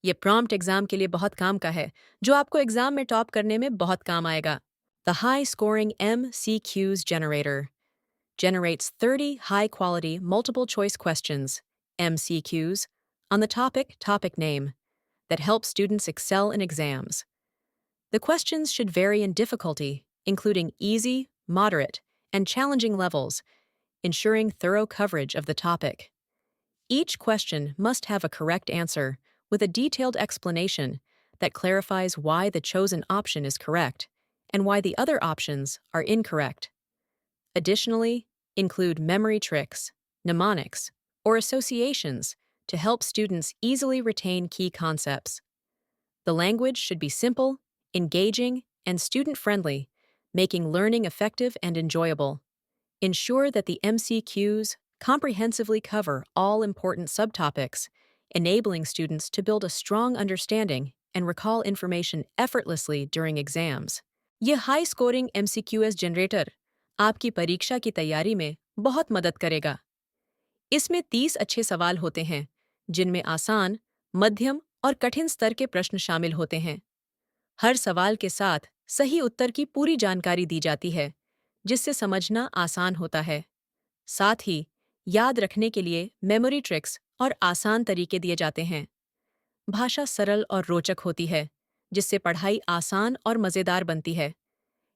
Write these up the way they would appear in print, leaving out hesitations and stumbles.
ये prompt exam के लिए बहुत काम का है, जो आपको एग्जाम में टॉप करने में बहुत काम आएगा। The High Scoring MCQs Generator generates 30 high-quality multiple-choice questions, MCQs, on the topic name, that help students excel in exams. The questions should vary in difficulty, including easy, moderate, and challenging levels, ensuring thorough coverage of the topic. Each question must have a correct answer with a detailed explanation that clarifies why the chosen option is correct and why the other options are incorrect. Additionally, include memory tricks, mnemonics, or associations to help students easily retain key concepts. The language should be simple, engaging, and student-friendly, making learning effective and enjoyable. Ensure that the MCQs comprehensively cover all important subtopics, enabling students to build a strong understanding and recall information effortlessly during exams. यह high scoring MCQs generator आपकी परीक्षा की तैयारी में बहुत मदद करेगा। इसमें 30 अच्छे सवाल होते हैं, जिनमें आसान, मध्यम और कठिन स्तर के प्रश्न शामिल होते हैं। हर सवाल के साथ सही उत्तर की पूरी जानकारी दी जाती है, जिससे समझना आसान होता है। साथ ही याद रखने के लिए मेमोरी ट्रिक्स और आसान तरीके दिए जाते हैं। भाषा सरल और रोचक होती है, जिससे पढ़ाई आसान और मज़ेदार बनती है।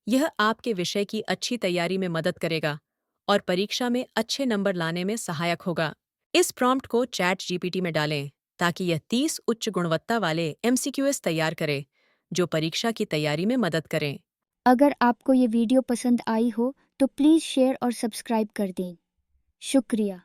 यह आपके विषय की अच्छी तैयारी में मदद करेगा और परीक्षा में अच्छे नंबर लाने में सहायक होगा। इस प्रॉम्प्ट को चैट जीपीटी में डालें ताकि यह 30 उच्च गुणवत्ता वाले MCQs तैयार करे, जो परीक्षा की तैयारी में मदद करें। अगर आपको ये वीडियो पसंद आई हो तो प्लीज़ शेयर और सब्सक्राइब कर दें। शुक्रिया।